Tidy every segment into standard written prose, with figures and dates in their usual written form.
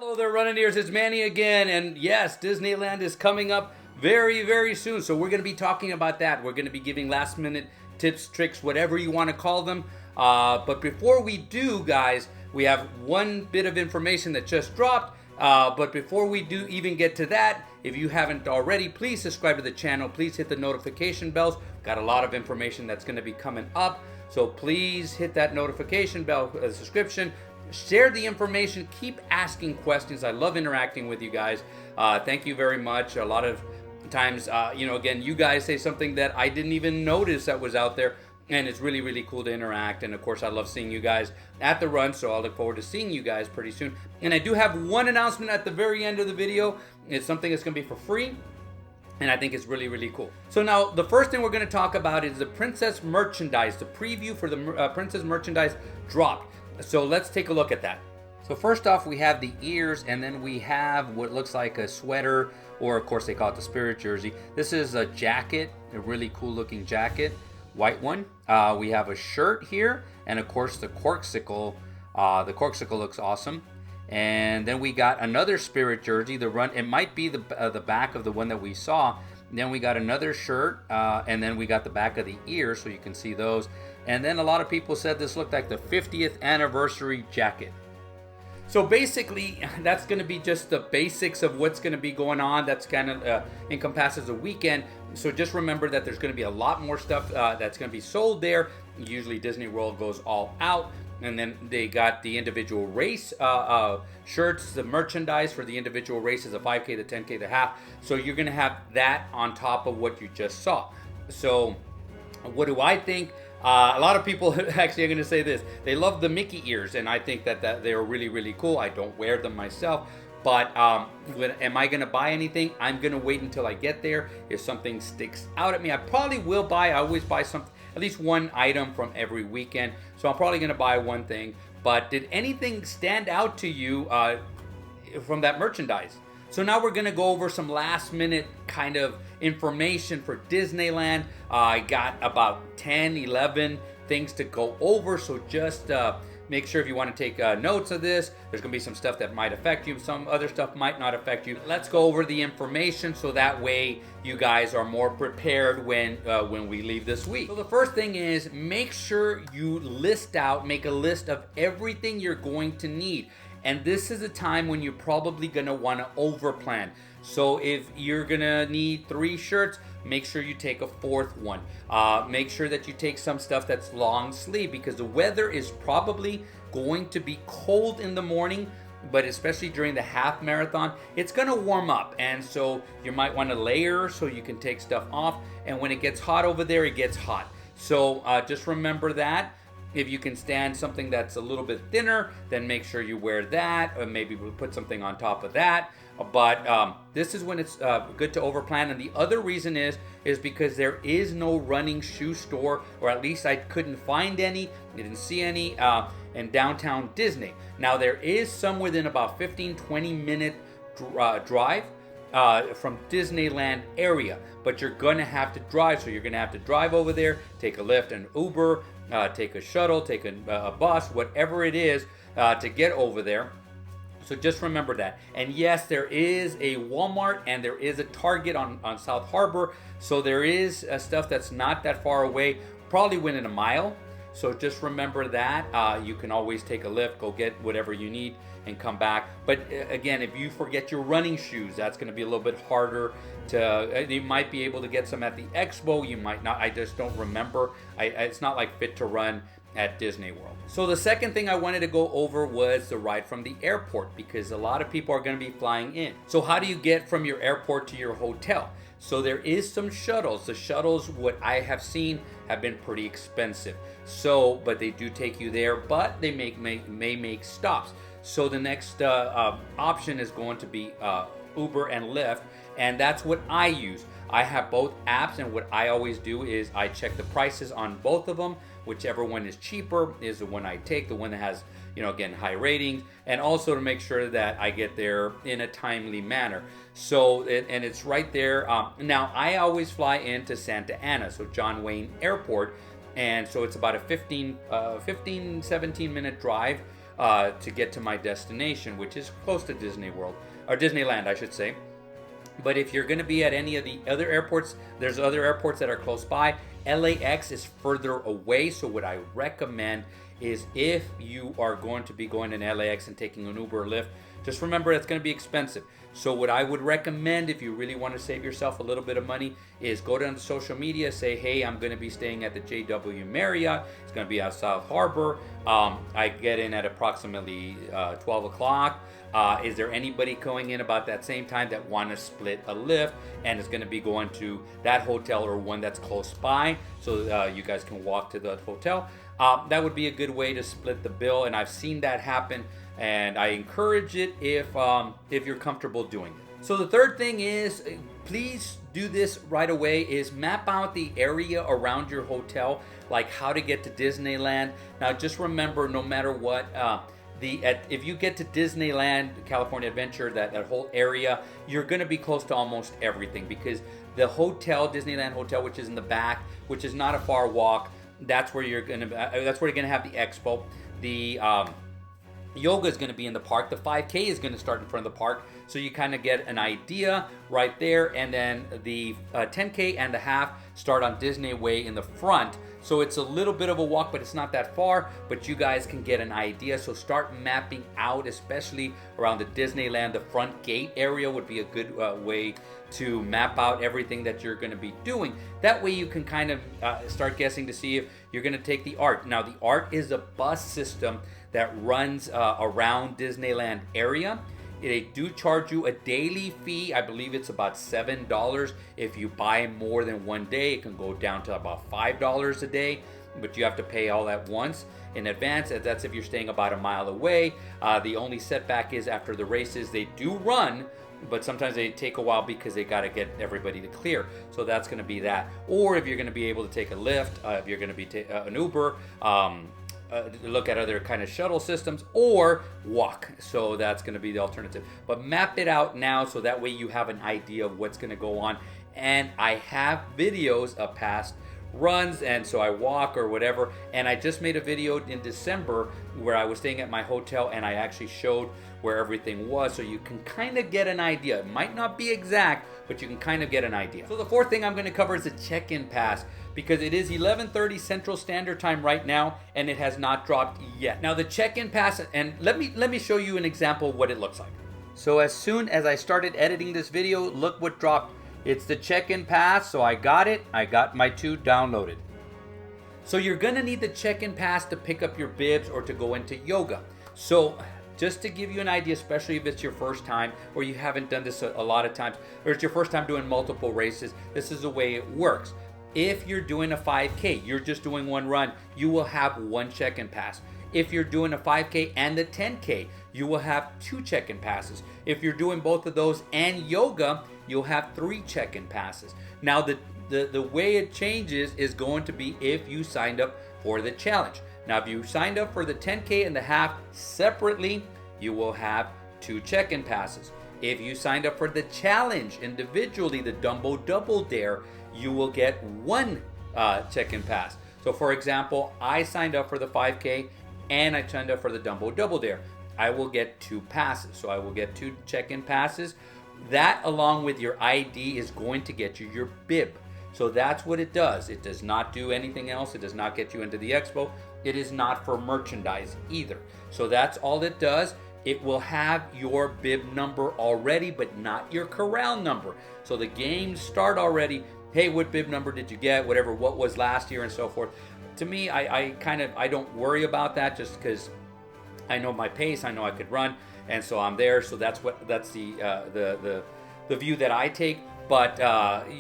Hello there, running-ears. It's Manny again, and yes, Disneyland is coming up very, very soon. So we're going to be talking about that. We're going to be giving last-minute tips, tricks, whatever you want to call them. But before we do, guys, we have one bit of information that just dropped. But before we do even get to that, if you haven't already, please subscribe to the channel. Please hit the notification bells. Got a lot of information that's going to be coming up. So please hit that notification bell, subscription. Share the information. Keep asking questions. I love interacting with you guys. Thank you very much. A lot of times, again, you guys say something that I didn't even notice that was out there. And it's really, really cool to interact. And of course, I love seeing you guys at the run. So I'll look forward to seeing you guys pretty soon. And I do have one announcement at the very end of the video. It's something that's going to be for free. And I think it's really, really cool. So now, the first thing we're going to talk about is the Princess merchandise. The preview for the Princess merchandise dropped. So let's take a look at that. So first off, we have the ears, and then we have what looks like a sweater, or of course they call it the spirit jersey. This is a jacket, a really cool looking jacket, white one. We have a shirt here, and of course the corksicle. The corksicle looks awesome. And then we got another spirit jersey. The run, it might be the back of the one that we saw. Then we got another shirt, and then we got the back of the ears, so you can see those. And then a lot of people said this looked like the 50th anniversary jacket. So basically, that's going to be just the basics of what's going to be going on. That's kind of encompasses a weekend. So just remember that there's going to be a lot more stuff that's going to be sold there. Usually Disney World goes all out. And then they got the individual race shirts, the merchandise for the individual races, the 5K, the 10K, the half. So you're going to have that on top of what you just saw. So what do I think? A lot of people actually are going to say this. They love the Mickey ears, and I think that they're really, really cool. I don't wear them myself. But am I going to buy anything? I'm going to wait until I get there. If something sticks out at me, I probably will buy. I always buy something, at least one item from every weekend. So I'm probably going to buy one thing. But did anything stand out to you from that merchandise? So now we're going to go over some last minute kind of information for Disneyland. I got about 10, 11 things to go over. So just make sure if you want to take notes of this. There's going to be some stuff that might affect you. Some other stuff might not affect you. Let's go over the information so that way you guys are more prepared when we leave this week. So the first thing is make sure you make a list of everything you're going to need. And this is a time when you're probably going to want to overplan. So if you're going to need 3 shirts, make sure you take a 4th one. Make sure that you take some stuff that's long sleeve because the weather is probably going to be cold in the morning, but especially during the half marathon, it's going to warm up. And so you might want to layer so you can take stuff off. And when it gets hot over there, it gets hot. So just remember that. If you can stand something that's a little bit thinner, then make sure you wear that, or maybe we'll put something on top of that. But this is when it's good to overplan. And the other reason is because there is no running shoe store, or at least I couldn't find any, didn't see any in downtown Disney. Now there is some within about 15-20 minute drive from Disneyland area, but you're gonna have to drive. So you're gonna have to drive over there, take a Lyft, an Uber, take a shuttle, take a bus, whatever it is to get over there. So just remember that. And yes, there is a Walmart and there is a Target on South Harbor. So there is stuff that's not that far away, probably within a mile. So just remember that. You can always take a Lyft, go get whatever you need and come back. But again, if you forget your running shoes, that's going to be a little bit harder to, you might be able to get some at the expo. You might not. I just don't remember. It's not like Fit to Run at Disney World. So the second thing I wanted to go over was the ride from the airport, because a lot of people are going to be flying in. So how do you get from your airport to your hotel? So there is some shuttles. The shuttles, what I have seen, have been pretty expensive. So, but they do take you there, but they may make stops. So the next option is going to be Uber and Lyft, and that's what I use. I have both apps, and what I always do is I check the prices on both of them. Whichever one is cheaper is the one I take, the one that has, again, high ratings, and also to make sure that I get there in a timely manner. So, and it's right there. Now, I always fly into Santa Ana, so John Wayne Airport, and so it's about a 17 minute drive to get to my destination, which is close to Disney World, or Disneyland, I should say. But if you're going to be at any of the other airports, there's other airports that are close by. LAX is further away, so what I recommend is if you are going to be going in LAX and taking an Uber or Lyft, just remember it's going to be expensive. So what I would recommend if you really want to save yourself a little bit of money is go down to social media, say, hey, I'm going to be staying at the JW Marriott. It's going to be out South Harbor. I get in at approximately 12 o'clock. Is there anybody going in about that same time that want to split a Lyft and is going to be going to that hotel or one that's close by, so you guys can walk to the hotel? That would be a good way to split the bill, and I've seen that happen, and I encourage it if you're comfortable doing it. So the third thing is, please do this right away, is map out the area around your hotel, like how to get to Disneyland. Now just remember, no matter what, if you get to Disneyland, California Adventure, that whole area, you're going to be close to almost everything, because the hotel, Disneyland Hotel, which is in the back, which is not a far walk, that's where you're going to have the expo. The yoga is going to be in the park. The 5K is going to start in front of the park, so you kind of get an idea right there. And then the 10K and the half start on Disney Way in the front. So it's a little bit of a walk, but it's not that far, but you guys can get an idea. So start mapping out, especially around the Disneyland. The front gate area would be a good way to map out everything that you're going to be doing. That way you can kind of start guessing to see if you're going to take the ART. Now the ART is a bus system that runs around Disneyland area. They do charge you a daily fee. I believe it's about $7. If you buy more than one day, it can go down to about $5 a day, but you have to pay all at once in advance. That's if you're staying about a mile away. The only setback is after the races, they do run, but sometimes they take a while because they got to get everybody to clear. So that's going to be that. Or if you're going to be able to take a Lyft, if you're going to be an Uber, look at other kind of shuttle systems, or walk. So that's going to be the alternative. But map it out now, so that way you have an idea of what's going to go on. And I have videos of past runs, and so I walk or whatever. And I just made a video in December where I was staying at my hotel, and I actually showed where everything was, so you can kind of get an idea. It might not be exact, but you can kind of get an idea. So the fourth thing I'm going to cover is the check-in pass, because it is 11:30 Central Standard Time right now, and it has not dropped yet. Now the check-in pass, and let me show you an example of what it looks like. So as soon as I started editing this video, look what dropped. It's the check-in pass, so I got it. I got my 2 downloaded. So you're gonna need the check-in pass to pick up your bibs or to go into yoga. So just to give you an idea, especially if it's your first time or you haven't done this a lot of times, or it's your first time doing multiple races, this is the way it works. If you're doing a 5K, you're just doing one run, you will have 1 check-in pass. If you're doing a 5K and the 10K, you will have 2 check-in passes. If you're doing both of those and yoga, you'll have 3 check-in passes. Now the way it changes is going to be if you signed up for the challenge. Now if you signed up for the 10K and the half separately, you will have 2 check-in passes. If you signed up for the challenge individually, the Dumbo Double Dare, you will get 1 check-in pass. So for example, I signed up for the 5K and I signed up for the Dumbo Double Dare. I will get 2 passes. So I will get 2 check-in passes. That, along with your ID, is going to get you your bib. So that's what it does. It does not do anything else. It does not get you into the expo. It is not for merchandise either. So that's all it does. It will have your bib number already, but not your corral number. So the games start already. Hey, what bib number did you get? Whatever, what was last year and so forth. To me, I don't worry about that, just because I know my pace. I know I could run, and so I'm there. So that's the view that I take. But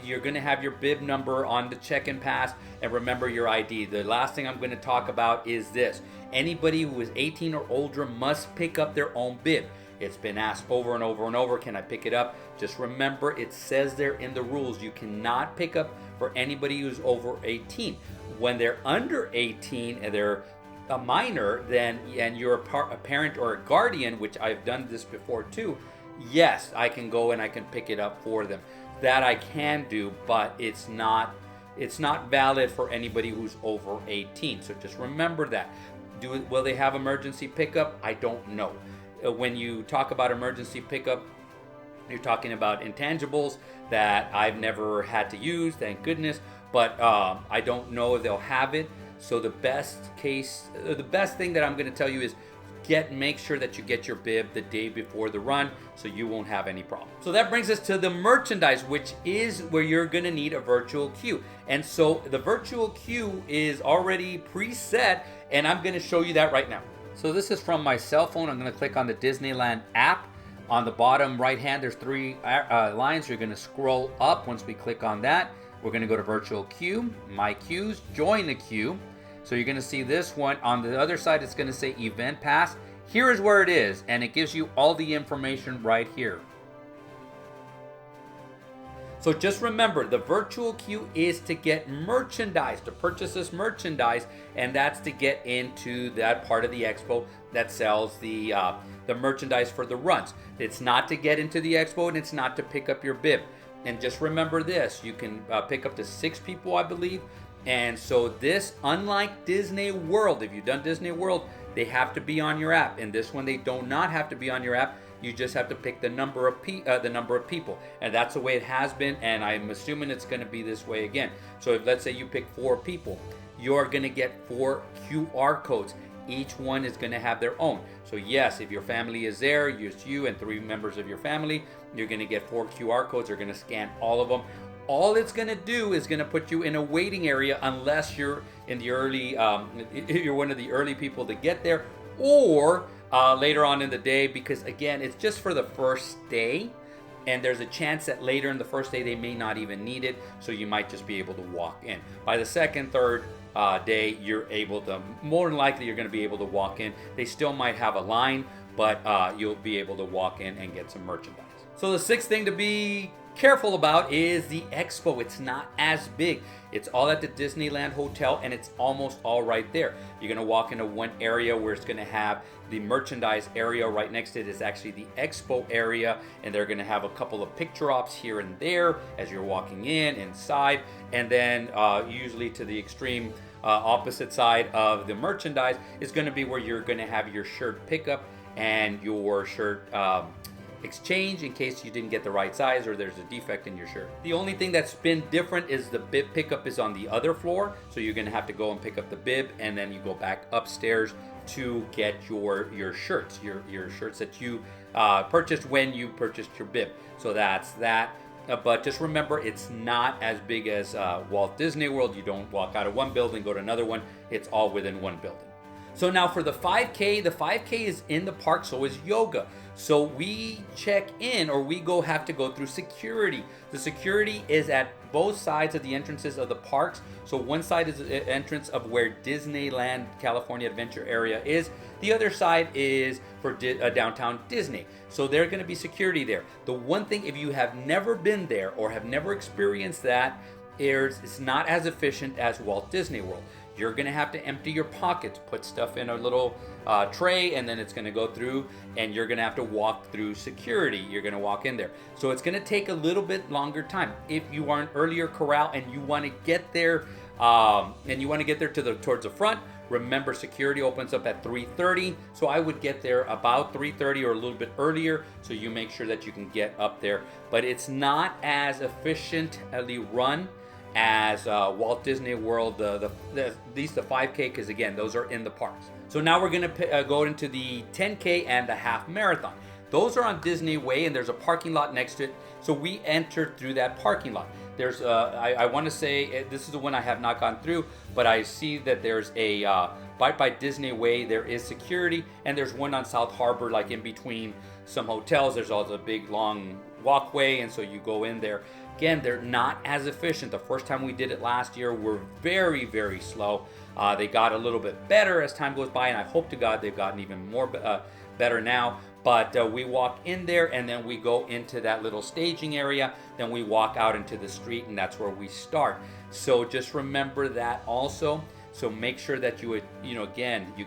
you're going to have your bib number on the check-in pass, and remember your ID. The last thing I'm going to talk about is this. Anybody who is 18 or older must pick up their own bib. It's been asked over and over and over, can I pick it up? Just remember, it says there in the rules, you cannot pick up for anybody who's over 18. When they're under 18 and they're a minor, then, and you're a parent or a guardian, which I've done this before too, yes, I can go and I can pick it up for them. That I can do, but it's not valid for anybody who's over 18. So just remember that. Will they have emergency pickup? I don't know. When you talk about emergency pickup, you're talking about intangibles that I've never had to use, thank goodness, but I don't know if they'll have it. So the best thing that I'm going to tell you is make sure that you get your bib the day before the run so you won't have any problem. So that brings us to the merchandise, which is where you're going to need a virtual queue. And so the virtual queue is already preset, and I'm going to show you that right now. So this is from my cell phone. I'm going to click on the Disneyland app. On the bottom right hand, there's three lines. You're going to scroll up. Once we click on that, we're going to go to virtual queue, my queues, join the queue. So you're going to see this one. On the other side, it's going to say event pass. Here is where it is, and it gives you all the information right here. So just remember, the virtual queue is to get merchandise, to purchase this merchandise, and that's to get into that part of the expo that sells the merchandise for the runs. It's not to get into the expo, and it's not to pick up your bib. And just remember this, you can pick up to 6 people, I believe. And so this, unlike Disney World, if you've done Disney World, they have to be on your app. And this one, they do not have to be on your app. You just have to pick the number of people, and that's the way it has been. And I'm assuming it's going to be this way again. So if let's say you pick 4 people, you're going to get 4 QR codes. Each one is going to have their own. So yes, if your family is there, just you and 3 members of your family, you're going to get 4 QR codes. They're going to scan all of them. All it's going to do is going to put you in a waiting area unless you're in the early, you're one of the early people to get there, or later on in the day, because again, it's just for the first day, and there's a chance that later in the first day they may not even need it, so you might just be able to walk in. By the second, third day, you're able to, more than likely you're going to be able to walk in. They still might have a line, but you'll be able to walk in and get some merchandise. So the 6th thing to be careful about is the expo. It's not as big. It's all at the Disneyland Hotel, and it's almost all right there. You're going to walk into one area where it's going to have the merchandise area. Right next to it is actually the expo area, and they're going to have a couple of picture ops here and there as you're walking inside, and then usually to the extreme opposite side of the merchandise is going to be where you're going to have your shirt pickup and your shirt exchange in case you didn't get the right size or there's a defect in your shirt. The only thing that's been different is the bib pickup is on the other floor, so you're going to have to go and pick up the bib, and then you go back upstairs to get your shirts, your shirts that you purchased when you purchased your bib. So that's that. But just remember, it's not as big as Walt Disney World. You don't walk out of one building, go to another one. It's all within one building. So now for the 5K is in the park, so is yoga. So we check in, or we have to go through security. The security is at both sides of the entrances of the parks. So one side is the entrance of where Disneyland California Adventure area is. The other side is for downtown Disney. So there's going to be security there. The one thing, if you have never been there or have never experienced that, it's not as efficient as Walt Disney World. You're going to have to empty your pockets, put stuff in a little tray, and then it's going to go through, and you're going to have to walk through security. You're going to walk in there. So it's going to take a little bit longer time. If you are an earlier corral and you want to get there, towards the front, remember security opens up at 3:30. So I would get there about 3:30 or a little bit earlier, so you make sure that you can get up there. But it's not as efficiently run as Walt Disney World, at least the 5K, because again, those are in the parks. So now we're going to go into the 10K and the half marathon. Those are on Disney Way, and there's a parking lot next to it. So we entered through that parking lot. There's, I want to say, this is the one I have not gone through, but I see that there's a, by Disney Way, there is security, and there's one on South Harbor, like in between some hotels. There's also a big, long walkway, and so you go in there. Again, they're not as efficient. The first time we did it last year, we're very, very slow. They got a little bit better as time goes by, and I hope to God they've gotten even more better now. But we walk in there, and then we go into that little staging area. Then we walk out into the street, and that's where we start. So just remember that also. So make sure that you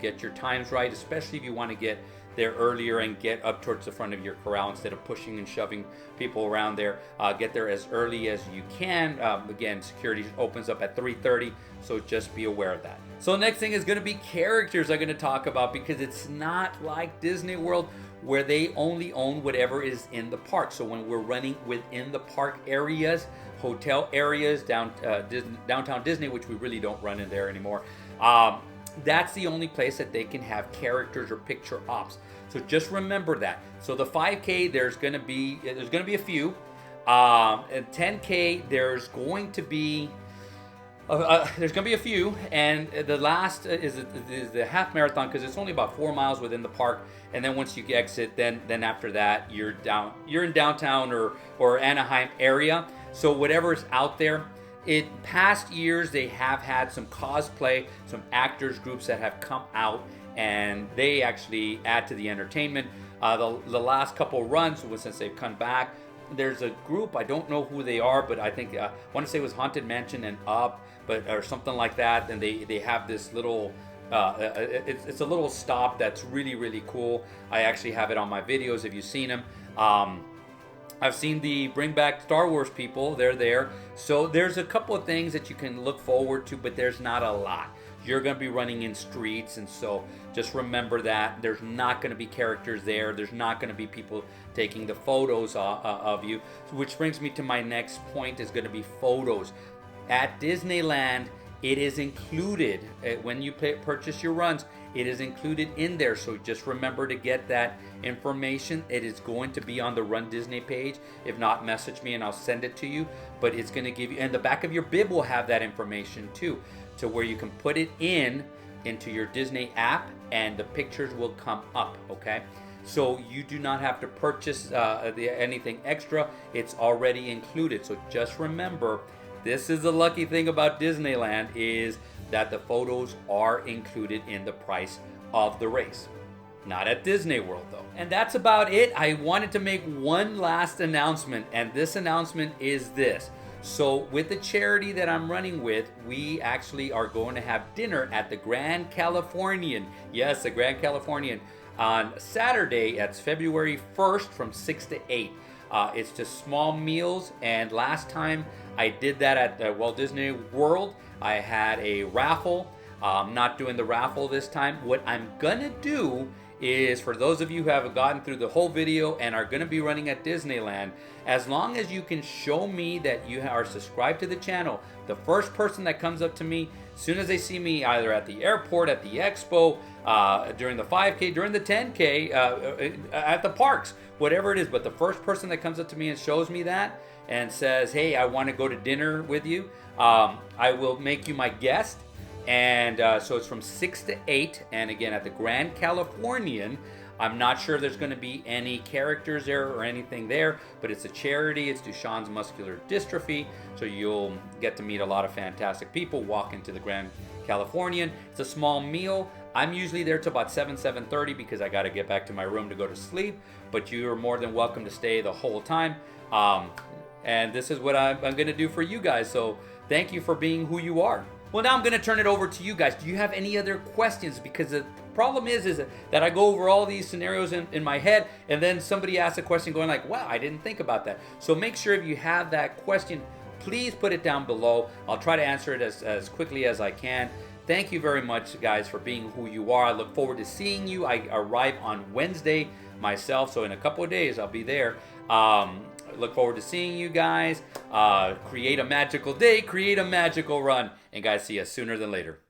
get your times right, especially if you want to get there earlier and get up towards the front of your corral instead of pushing and shoving people around there. Get there as early as you can. Again, security opens up at 3:30, so just be aware of that. So next thing is going to be characters I'm going to talk about, because it's not like Disney World where they only own whatever is in the park. So when we're running within the park areas, hotel areas, downtown Disney, which we really don't run in there anymore, that's the only place that they can have characters or picture ops. So just remember that. So the 5K, there's going to be a few. And 10K, there's going to be a few, and the last is the half marathon, because it's only about 4 miles within the park, and then once you exit, then after that you're in downtown or Anaheim area. So whatever's out there. In past years, they have had some cosplay, some actors groups that have come out, and they actually add to the entertainment. The last couple runs, since they've come back, there's a group, I don't know who they are, but I think I want to say it was Haunted Mansion and Up, or something like that. And they have this little it's a little stop that's really, really cool. I actually have it on my videos if you've seen them. I've seen the Bring Back Star Wars people, they're there. So there's a couple of things that you can look forward to, but there's not a lot. You're going to be running in streets, and so just remember that. There's not going to be characters there. There's not going to be people taking the photos of you. Which brings me to my next point, is going to be photos. At Disneyland, it is included. When you purchase your runs, it is included in there. So just remember to get that information. It is going to be on the Run Disney page. If not, message me and I'll send it to you. But it's going to give you, and the back of your bib will have that information too, to where you can put it into your Disney app, and the pictures will come up. Okay, so you do not have to purchase anything extra. It's already included. So just remember, this is the lucky thing about Disneyland, is that the photos are included in the price of the race. Not at Disney World though. And that's about it. I wanted to make one last announcement, and this announcement is this. So with the charity that I'm running with, we actually are going to have dinner at the Grand Californian. Yes, the Grand Californian on Saturday. That's February 1st from 6 to 8. It's just small meals, and last time I did that at the Walt Disney World, I had a raffle. I'm not doing the raffle this time. What I'm gonna do is, for those of you who haven't gotten through the whole video and are going to be running at Disneyland, as long as you can show me that you are subscribed to the channel, the first person that comes up to me, as soon as they see me either at the airport, at the expo, during the 5K, during the 10K, at the parks, whatever it is, but the first person that comes up to me and shows me that and says, hey, I want to go to dinner with you, I will make you my guest. And so it's from 6 to 8, and again at the Grand Californian. I'm not sure if there's going to be any characters there or anything there, but it's a charity. It's Duchenne's muscular dystrophy, so you'll get to meet a lot of fantastic people, walk into the Grand Californian. It's a small meal. I'm usually there till about 7:30 because I got to get back to my room to go to sleep, but you are more than welcome to stay the whole time. And this is what I'm going to do for you guys, so thank you for being who you are. Well, now I'm going to turn it over to you guys. Do you have any other questions? Because the problem is that I go over all these scenarios in my head, and then somebody asks a question going like, wow, I didn't think about that. So make sure if you have that question, please put it down below. I'll try to answer it as quickly as I can. Thank you very much, guys, for being who you are. I look forward to seeing you. I arrive on Wednesday myself, so in a couple of days I'll be there. Look forward to seeing you guys. Create a magical day, create a magical run. And guys, see you sooner than later.